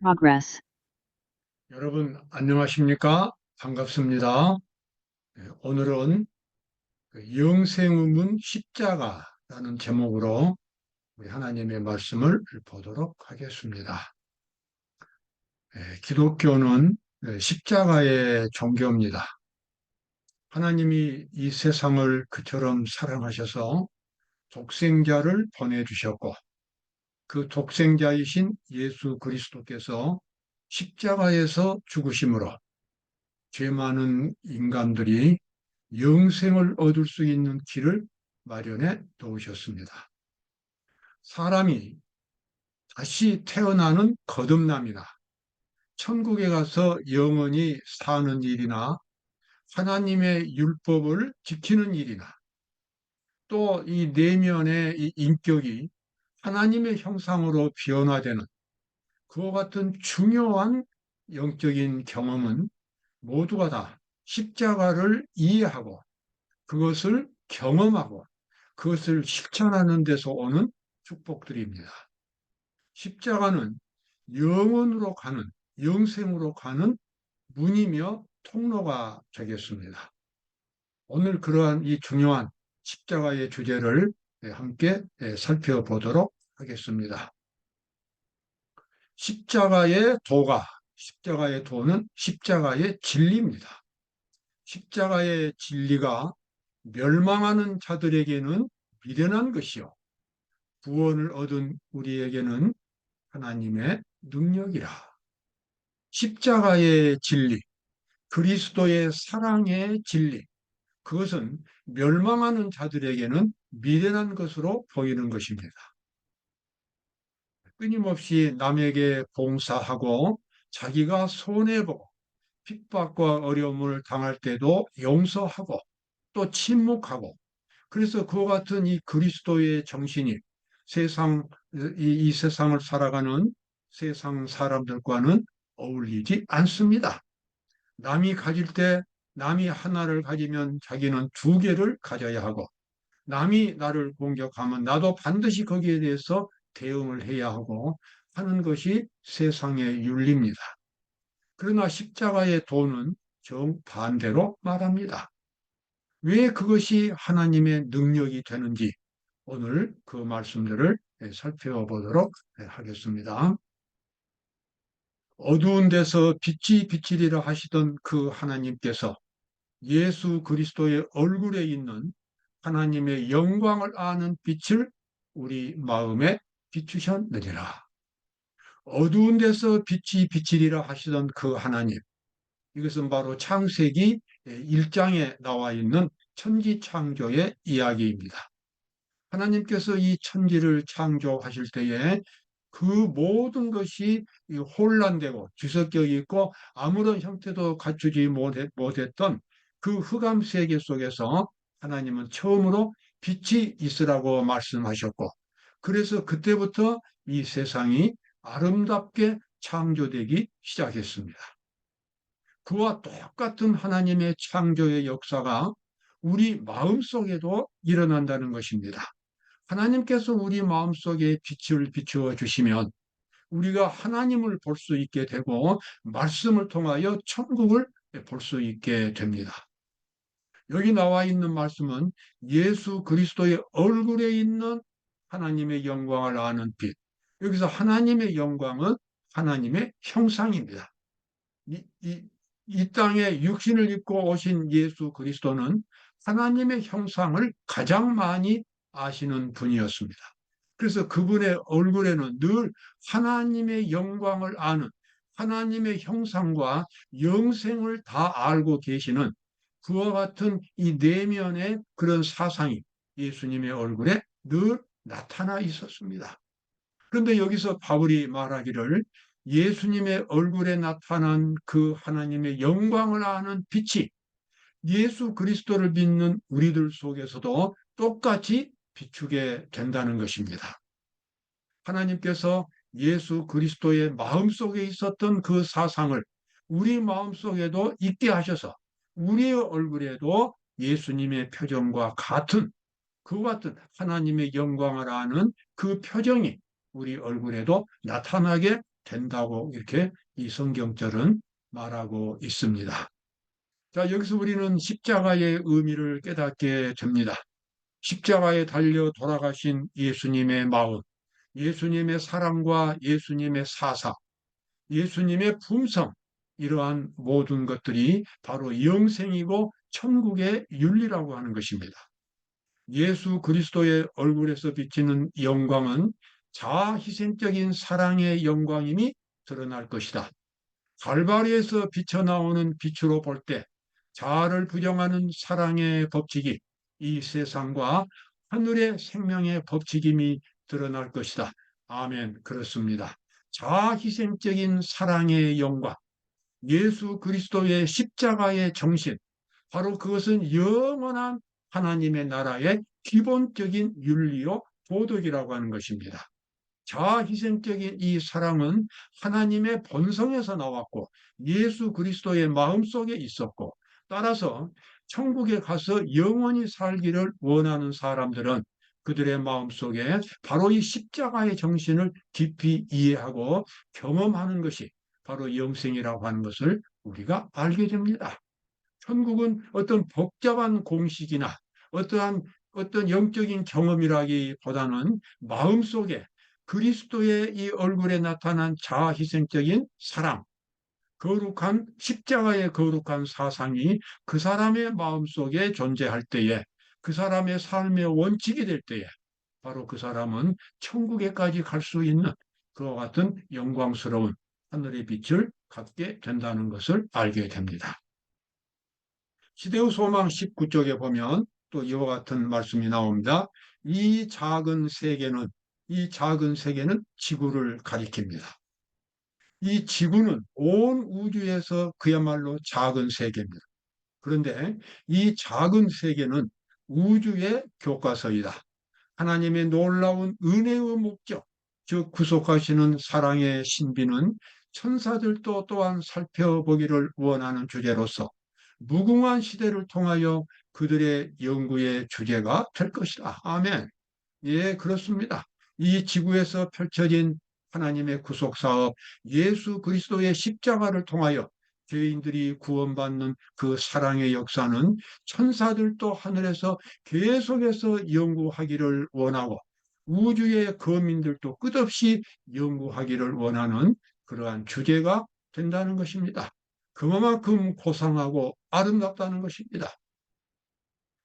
Progress. 여러분, 안녕하십니까? 반갑습니다. 오늘은 그 영생의문 십자가라는 제목으로 우리 하나님의 말씀을 보도록 하겠습니다. 기독교는 십자가의 종교입니다. 하나님이 이 세상을 그처럼 사랑하셔서 독생자를 보내주셨고, 그 독생자이신 예수 그리스도께서 십자가에서 죽으심으로 죄 많은 인간들이 영생을 얻을 수 있는 길을 마련해 놓으셨습니다. 사람이 다시 태어나는 거듭남이나 천국에 가서 영원히 사는 일이나 하나님의 율법을 지키는 일이나 또 이 내면의 이 인격이 하나님의 형상으로 변화되는 그와 같은 중요한 영적인 경험은 모두가 다 십자가를 이해하고 그것을 경험하고 그것을 실천하는 데서 오는 축복들입니다. 십자가는 영원으로 가는, 영생으로 가는 문이며 통로가 되겠습니다. 오늘 그러한 이 중요한 십자가의 주제를 함께 살펴보도록 하겠습니다. 십자가의 도는 십자가의 진리입니다. 십자가의 진리가 멸망하는 자들에게는 미련한 것이요. 구원을 얻은 우리에게는 하나님의 능력이라. 십자가의 진리, 그리스도의 사랑의 진리, 그것은 멸망하는 자들에게는 미련한 것으로 보이는 것입니다. 끊임없이 남에게 봉사하고 자기가 손해보고 핍박과 어려움을 당할 때도 용서하고 또 침묵하고 그래서 그와 같은 이 그리스도의 정신이 세상, 이 세상을 살아가는 세상 사람들과는 어울리지 않습니다. 남이 가질 때 남이 하나를 가지면 자기는 두 개를 가져야 하고 남이 나를 공격하면 나도 반드시 거기에 대해서 대응을 해야 하고 하는 것이 세상의 윤리입니다. 그러나 십자가의 도는 정반대로 말합니다. 왜 그것이 하나님의 능력이 되는지 오늘 그 말씀들을 살펴보도록 하겠습니다. 어두운 데서 빛이 비치리라 하시던 그 하나님께서 예수 그리스도의 얼굴에 있는 하나님의 영광을 아는 빛을 우리 마음에 비추셨느니라. 어두운 데서 빛이 비치리라 하시던 그 하나님, 이것은 바로 창세기 1장에 나와 있는 천지 창조의 이야기입니다. 하나님께서 이 천지를 창조하실 때에 그 모든 것이 혼란되고 뒤섞여 있고 아무런 형태도 갖추지 못했던 그 흑암 세계 속에서 하나님은 처음으로 빛이 있으라고 말씀하셨고 그래서 그때부터 이 세상이 아름답게 창조되기 시작했습니다. 그와 똑같은 하나님의 창조의 역사가 우리 마음속에도 일어난다는 것입니다. 하나님께서 우리 마음속에 빛을 비추어 주시면 우리가 하나님을 볼 수 있게 되고 말씀을 통하여 천국을 볼 수 있게 됩니다. 여기 나와 있는 말씀은 예수 그리스도의 얼굴에 있는 하나님의 영광을 아는 빛. 여기서 하나님의 영광은 하나님의 형상입니다. 이, 이, 이 땅에 육신을 입고 오신 예수 그리스도는 하나님의 형상을 가장 많이 아시는 분이었습니다. 그래서 그분의 얼굴에는 늘 하나님의 영광을 아는 하나님의 형상과 영생을 다 알고 계시는 그와 같은 이 내면의 그런 사상이 예수님의 얼굴에 늘 나타나 있었습니다. 그런데 여기서 바울이 말하기를 예수님의 얼굴에 나타난 그 하나님의 영광을 아는 빛이 예수 그리스도를 믿는 우리들 속에서도 똑같이 비추게 된다는 것입니다. 하나님께서 예수 그리스도의 마음속에 있었던 그 사상을 우리 마음속에도 있게 하셔서 우리의 얼굴에도 예수님의 표정과 같은 그 같은 하나님의 영광을 아는 그 표정이 우리 얼굴에도 나타나게 된다고 이렇게 이 성경절은 말하고 있습니다. 자, 여기서 우리는 십자가의 의미를 깨닫게 됩니다. 십자가에 달려 돌아가신 예수님의 마음, 예수님의 사랑과 예수님의 사사, 예수님의 품성, 이러한 모든 것들이 바로 영생이고 천국의 윤리라고 하는 것입니다. 예수 그리스도의 얼굴에서 비치는 영광은 자아희생적인 사랑의 영광임이 드러날 것이다. 갈바리에서 비쳐나오는 빛으로 볼 때 자아를 부정하는 사랑의 법칙이 이 세상과 하늘의 생명의 법칙임이 드러날 것이다. 아멘. 그렇습니다. 자아희생적인 사랑의 영광, 예수 그리스도의 십자가의 정신, 바로 그것은 영원한 하나님의 나라의 기본적인 윤리요 도덕이라고 하는 것입니다. 자아희생적인 이 사랑은 하나님의 본성에서 나왔고 예수 그리스도의 마음속에 있었고, 따라서 천국에 가서 영원히 살기를 원하는 사람들은 그들의 마음속에 바로 이 십자가의 정신을 깊이 이해하고 경험하는 것이 바로 영생이라고 하는 것을 우리가 알게 됩니다. 천국은 어떤 복잡한 공식이나 어떠한 어떤 영적인 경험이라기보다는 마음속에 그리스도의 이 얼굴에 나타난 자아희생적인 사랑, 거룩한 십자가의 거룩한 사상이 그 사람의 마음속에 존재할 때에, 그 사람의 삶의 원칙이 될 때에 바로 그 사람은 천국에까지 갈 수 있는 그와 같은 영광스러운 하늘의 빛을 갖게 된다는 것을 알게 됩니다. 시대의 소망 19쪽에 보면 또 이와 같은 말씀이 나옵니다. 이 작은 세계는 지구를 가리킵니다. 이 지구는 온 우주에서 그야말로 작은 세계입니다. 그런데 이 작은 세계는 우주의 교과서이다. 하나님의 놀라운 은혜의 목적, 즉 구속하시는 사랑의 신비는 천사들도 또한 살펴보기를 원하는 주제로서 무궁한 시대를 통하여 그들의 연구의 주제가 될 것이다. 아멘. 예, 그렇습니다. 이 지구에서 펼쳐진 하나님의 구속 사업, 예수 그리스도의 십자가를 통하여 죄인들이 구원받는 그 사랑의 역사는 천사들도 하늘에서 계속해서 연구하기를 원하고 우주의 거민들도 끝없이 연구하기를 원하는 그러한 주제가 된다는 것입니다. 그만큼 고상하고 아름답다는 것입니다.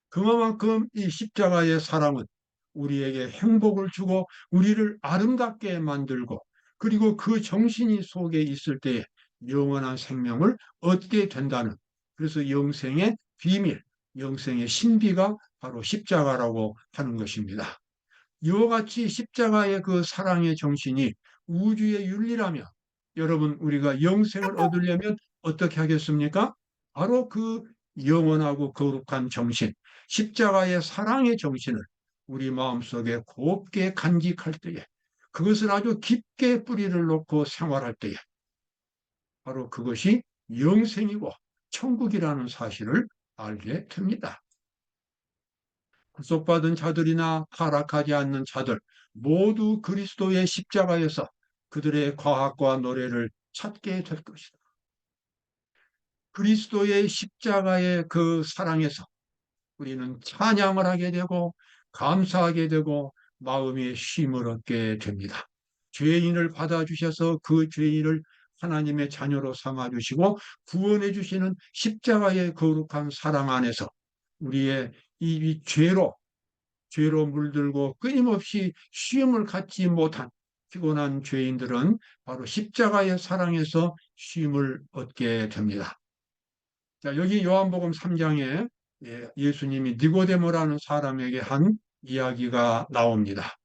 그만큼 이 십자가의 사랑은 우리에게 행복을 주고 우리를 아름답게 만들고, 그리고 그 정신이 속에 있을 때에 영원한 생명을 얻게 된다는, 그래서 영생의 비밀, 영생의 신비가 바로 십자가라고 하는 것입니다. 이와 같이 십자가의 그 사랑의 정신이 우주의 윤리라면 여러분, 우리가 영생을 얻으려면 어떻게 하겠습니까? 바로 그 영원하고 거룩한 정신, 십자가의 사랑의 정신을 우리 마음속에 곱게 간직할 때에, 그것을 아주 깊게 뿌리를 놓고 생활할 때에 바로 그것이 영생이고 천국이라는 사실을 알게 됩니다. 구속받은 자들이나 타락하지 않는 자들 모두 그리스도의 십자가에서 그들의 과학과 노래를 찾게 될 것이다. 그리스도의 십자가의 그 사랑에서 우리는 찬양을 하게 되고 감사하게 되고 마음의 쉼을 얻게 됩니다. 죄인을 받아주셔서 그 죄인을 하나님의 자녀로 삼아주시고 구원해 주시는 십자가의 거룩한 사랑 안에서 우리의 이 죄로 물들고 끊임없이 쉼을 갖지 못한 피곤한 죄인들은 바로 십자가의 사랑에서 쉼을 얻게 됩니다. 자, 여기 요한복음 3장에 예수님이 니고데모라는 사람에게 한 이야기가 나옵니다.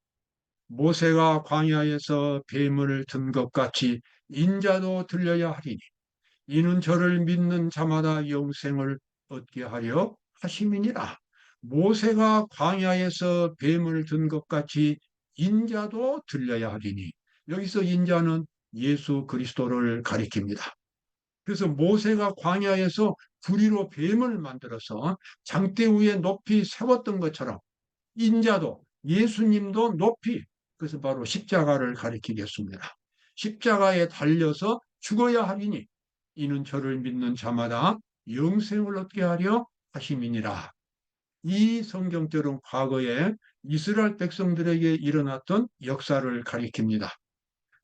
모세가 광야에서 뱀을 든 것 같이 인자도 들려야 하리니 이는 저를 믿는 자마다 영생을 얻게 하려 하심이니라. 모세가 광야에서 뱀을 든 것 같이 인자도 들려야 하리니, 여기서 인자는 예수 그리스도를 가리킵니다. 그래서 모세가 광야에서 구리로 뱀을 만들어서 장대 위에 높이 세웠던 것처럼 인자도, 예수님도 높이, 그래서 바로 십자가를 가리키겠습니다. 십자가에 달려서 죽어야 하리니 이는 저를 믿는 자마다 영생을 얻게 하려 하심이니라. 이 성경절은 과거에 이스라엘 백성들에게 일어났던 역사를 가리킵니다.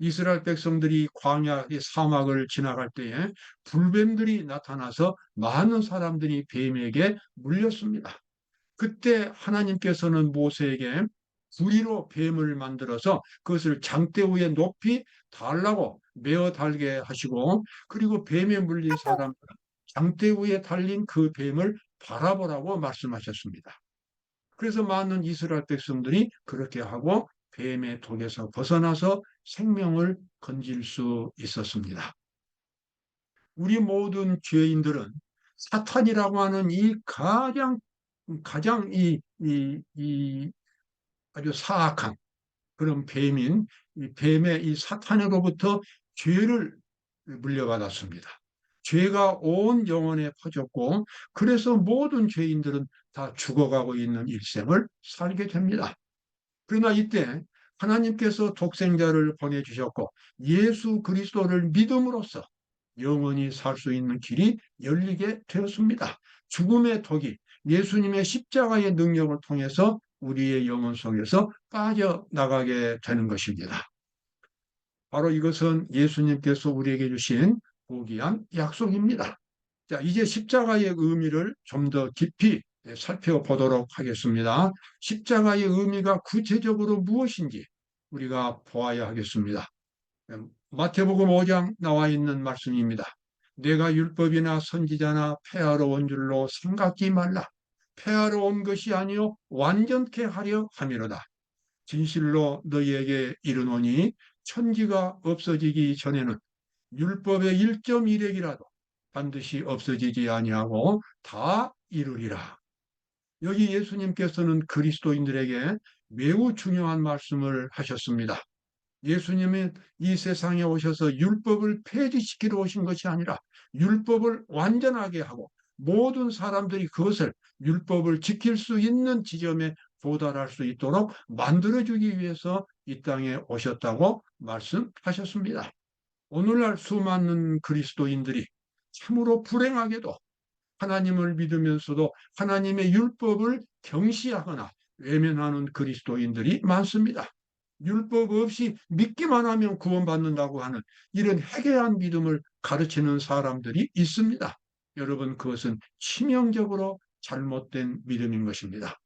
이스라엘 백성들이 광야의 사막을 지나갈 때에 불뱀들이 나타나서 많은 사람들이 뱀에게 물렸습니다. 그때 하나님께서는 모세에게 구리로 뱀을 만들어서 그것을 장대 위에 높이 달라고 메어 달게 하시고, 그리고 뱀에 물린 사람들은 장대 위에 달린 그 뱀을 바라보라고 말씀하셨습니다. 그래서 많은 이스라엘 백성들이 그렇게 하고 뱀의 독에서 벗어나서 생명을 건질 수 있었습니다. 우리 모든 죄인들은 사탄이라고 하는 이 가장 이 아주 사악한 그런 뱀인 이 뱀의 이 사탄으로부터 죄를 물려받았습니다. 죄가 온 영혼에 퍼졌고, 그래서 모든 죄인들은 다 죽어가고 있는 일생을 살게 됩니다. 그러나 이때 하나님께서 독생자를 보내주셨고 예수 그리스도를 믿음으로써 영원히 살 수 있는 길이 열리게 되었습니다. 죽음의 독이 예수님의 십자가의 능력을 통해서 우리의 영혼 속에서 빠져나가게 되는 것입니다. 바로 이것은 예수님께서 우리에게 주신 고귀한 약속입니다. 자, 이제 십자가의 의미를 좀 더 깊이 살펴보도록 하겠습니다. 십자가의 의미가 구체적으로 무엇인지 우리가 보아야 하겠습니다. 마태복음 5장 나와 있는 말씀입니다. 내가 율법이나 선지자나 폐하러 온 줄로 생각지 말라. 폐하러 온 것이 아니요 완전케 하려 함이로다. 진실로 너희에게 이르노니 천지가 없어지기 전에는 율법의 1.1핵이라도 반드시 없어지지 아니하고 다 이루리라. 여기 예수님께서는 그리스도인들에게 매우 중요한 말씀을 하셨습니다. 예수님은 이 세상에 오셔서 율법을 폐지시키러 오신 것이 아니라 율법을 완전하게 하고 모든 사람들이 그것을 율법을 지킬 수 있는 지점에 도달할 수 있도록 만들어주기 위해서 이 땅에 오셨다고 말씀하셨습니다. 오늘날 수많은 그리스도인들이 참으로 불행하게도 하나님을 믿으면서도 하나님의 율법을 경시하거나 외면하는 그리스도인들이 많습니다. 율법 없이 믿기만 하면 구원받는다고 하는 이런 해괴한 믿음을 가르치는 사람들이 있습니다. 여러분, 그것은 치명적으로 잘못된 믿음인 것입니다.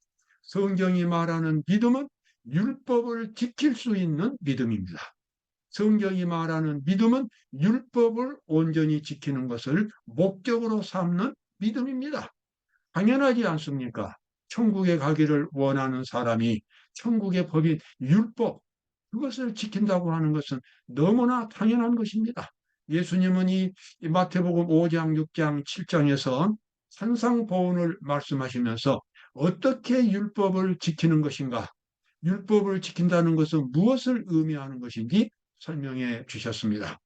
성경이 말하는 믿음은 율법을 지킬 수 있는 믿음입니다. 성경이 말하는 믿음은 율법을 온전히 지키는 것을 목적으로 삼는 믿음입니다. 당연하지 않습니까? 천국에 가기를 원하는 사람이 천국의 법인 율법, 그것을 지킨다고 하는 것은 너무나 당연한 것입니다. 예수님은 이 마태복음 5장, 6장, 7장에서 산상보훈을 말씀하시면서 어떻게 율법을 지키는 것인가, 율법을 지킨다는 것은 무엇을 의미하는 것인지 설명해 주셨습니다.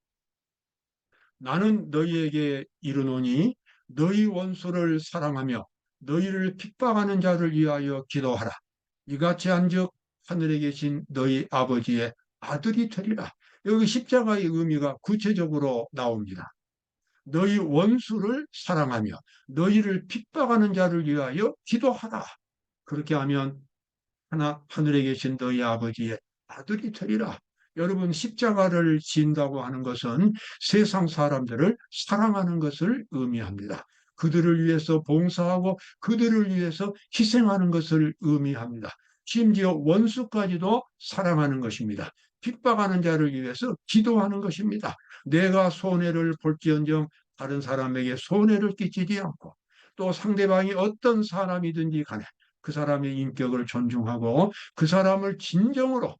나는 너희에게 이르노니 너희 원수를 사랑하며 너희를 핍박하는 자를 위하여 기도하라. 이같이 한즉 하늘에 계신 너희 아버지의 아들이 되리라. 여기 십자가의 의미가 구체적으로 나옵니다. 너희 원수를 사랑하며 너희를 핍박하는 자를 위하여 기도하라. 그렇게 하면 하늘에 계신 너희 아버지의 아들이 되리라. 여러분, 십자가를 진다고 하는 것은 세상 사람들을 사랑하는 것을 의미합니다. 그들을 위해서 봉사하고 그들을 위해서 희생하는 것을 의미합니다. 심지어 원수까지도 사랑하는 것입니다. 핍박하는 자를 위해서 기도하는 것입니다. 내가 손해를 볼지언정 다른 사람에게 손해를 끼치지 않고, 또 상대방이 어떤 사람이든지 간에 그 사람의 인격을 존중하고 그 사람을 진정으로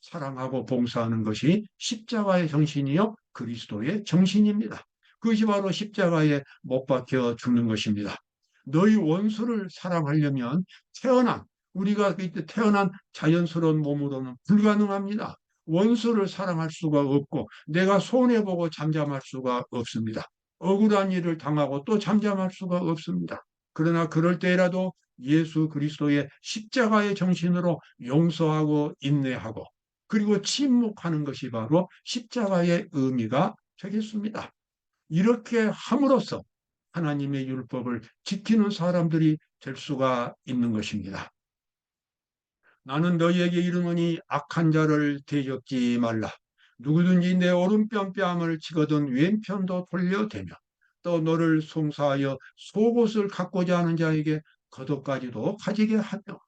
사랑하고 봉사하는 것이 십자가의 정신이요 그리스도의 정신입니다. 그것이 바로 십자가에 못 박혀 죽는 것입니다. 너희 원수를 사랑하려면 우리가 이때 태어난 자연스러운 몸으로는 불가능합니다. 원수를 사랑할 수가 없고 내가 손해보고 잠잠할 수가 없습니다. 억울한 일을 당하고 또 잠잠할 수가 없습니다. 그러나 그럴 때라도 예수 그리스도의 십자가의 정신으로 용서하고 인내하고 그리고 침묵하는 것이 바로 십자가의 의미가 되겠습니다. 이렇게 함으로써 하나님의 율법을 지키는 사람들이 될 수가 있는 것입니다. 나는 너희에게 이르노니 악한 자를 대적지 말라. 누구든지 내 오른뺨뺨을 치거든 왼편도 돌려대며 또 너를 송사하여 속옷을 갖고자 하는 자에게 겉옷까지도 가지게 하며.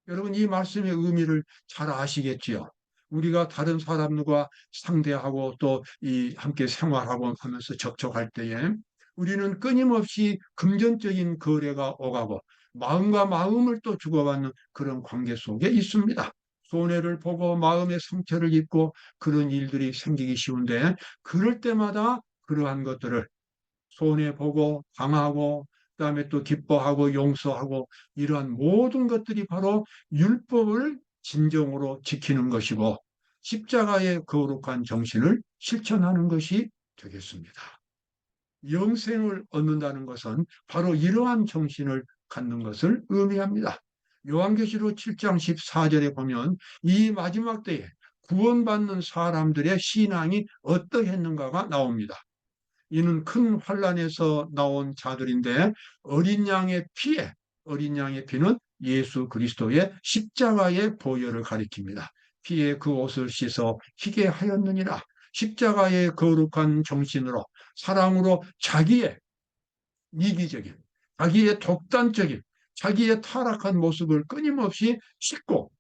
여러분, 이 말씀의 의미를 잘 아시겠지요? 우리가 다른 사람과 상대하고 또 이 함께 생활하고 하면서 접촉할 때에 우리는 끊임없이 금전적인 거래가 오가고 마음과 마음을 또 주고받는 그런 관계 속에 있습니다. 손해를 보고 마음의 상처를 입고 그런 일들이 생기기 쉬운데, 그럴 때마다 그러한 것들을 손해보고 당하고 그다음에 또 기뻐하고 용서하고, 이러한 모든 것들이 바로 율법을 진정으로 지키는 것이고 십자가의 거룩한 정신을 실천하는 것이 되겠습니다. 영생을 얻는다는 것은 바로 이러한 정신을 갖는 것을 의미합니다. 요한계시록 7장 14절에 보면 이 마지막 때에 구원받는 사람들의 신앙이 어떠했는가가 나옵니다. 이는 큰 환란에서 나온 자들인데 어린 양의 피는 예수 그리스도의 십자가의 보혈을 가리킵니다. 피에 그 옷을 씻어 희게 하였느니라. 십자가의 거룩한 정신으로 사랑으로 자기의 이기적인, 자기의 독단적인, 자기의 타락한 모습을 끊임없이 씻고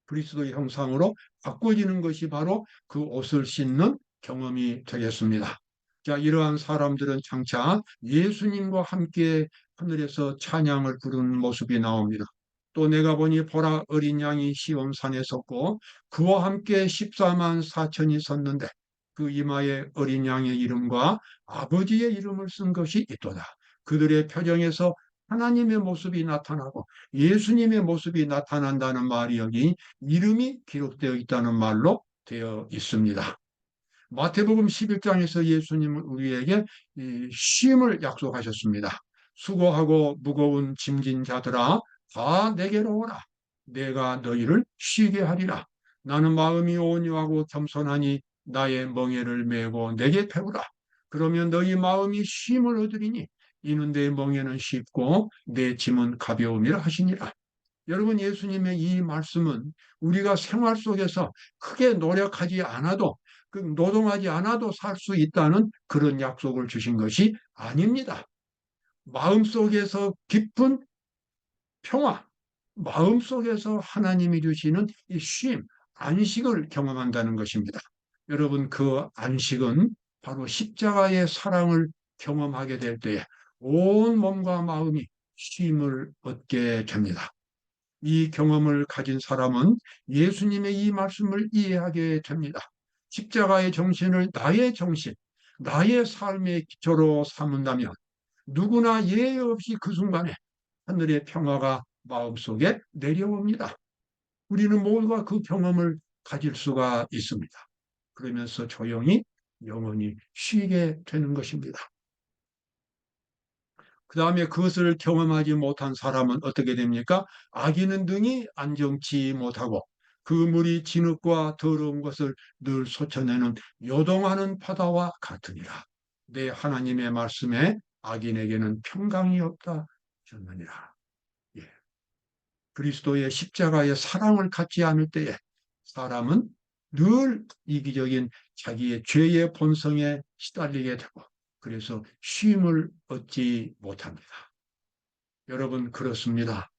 그리스도의 형상으로 바꿔지는 것이 바로 그 옷을 씻는 경험이 되겠습니다. 자, 이러한 사람들은 장차 예수님과 함께 하늘에서 찬양을 부르는 모습이 나옵니다. 또 내가 보니 보라, 어린 양이 시온산에 섰고 그와 함께 14만 4천이 섰는데 그 이마에 어린 양의 이름과 아버지의 이름을 쓴 것이 있도다. 그들의 표정에서 하나님의 모습이 나타나고 예수님의 모습이 나타난다는 말이 여기 이름이 기록되어 있다는 말로 되어 있습니다. 마태복음 11장에서 예수님은 우리에게 쉼을 약속하셨습니다. 수고하고 무거운 짐진 자들아 다 내게로 오라. 내가 너희를 쉬게 하리라. 나는 마음이 온유하고 겸손하니 나의 멍에를 메고 내게 배우라. 그러면 너희 마음이 쉼을 얻으리니 이는 내 멍에는 쉽고 내 짐은 가벼움이라 하시니라. 여러분, 예수님의 이 말씀은 우리가 생활 속에서 크게 노력하지 않아도, 노동하지 않아도 살 수 있다는 그런 약속을 주신 것이 아닙니다. 마음속에서 깊은 평화, 마음속에서 하나님이 주시는 이 쉼, 안식을 경험한다는 것입니다. 여러분, 그 안식은 바로 십자가의 사랑을 경험하게 될 때에 온 몸과 마음이 쉼을 얻게 됩니다. 이 경험을 가진 사람은 예수님의 이 말씀을 이해하게 됩니다. 십자가의 정신을 나의 정신, 나의 삶의 기초로 삼는다면 누구나 예외 없이 그 순간에 하늘의 평화가 마음속에 내려옵니다. 우리는 모두가 그 경험을 가질 수가 있습니다. 그러면서 조용히 영원히 쉬게 되는 것입니다. 그 다음에 그것을 경험하지 못한 사람은 어떻게 됩니까? 악인은 등이 안정치 못하고 그 물이 진흙과 더러운 것을 늘 솟아내는 요동하는 바다와 같으니라. 내 하나님의 말씀에 악인에게는 평강이 없다 하셨느니라. 예. 그리스도의 십자가의 사랑을 갖지 않을 때에 사람은 늘 이기적인 자기의 죄의 본성에 시달리게 되고 그래서 쉼을 얻지 못합니다. 여러분, 그렇습니다.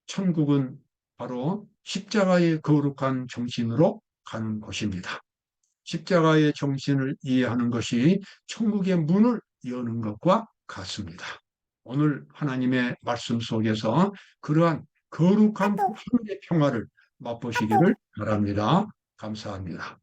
천국은 바로 십자가의 거룩한 정신으로 가는 곳입니다. 십자가의 정신을 이해하는 것이 천국의 문을 여는 것과 같습니다. 오늘 하나님의 말씀 속에서 그러한 거룩한 하늘의 평화를 맛보시기를 바랍니다. 감사합니다.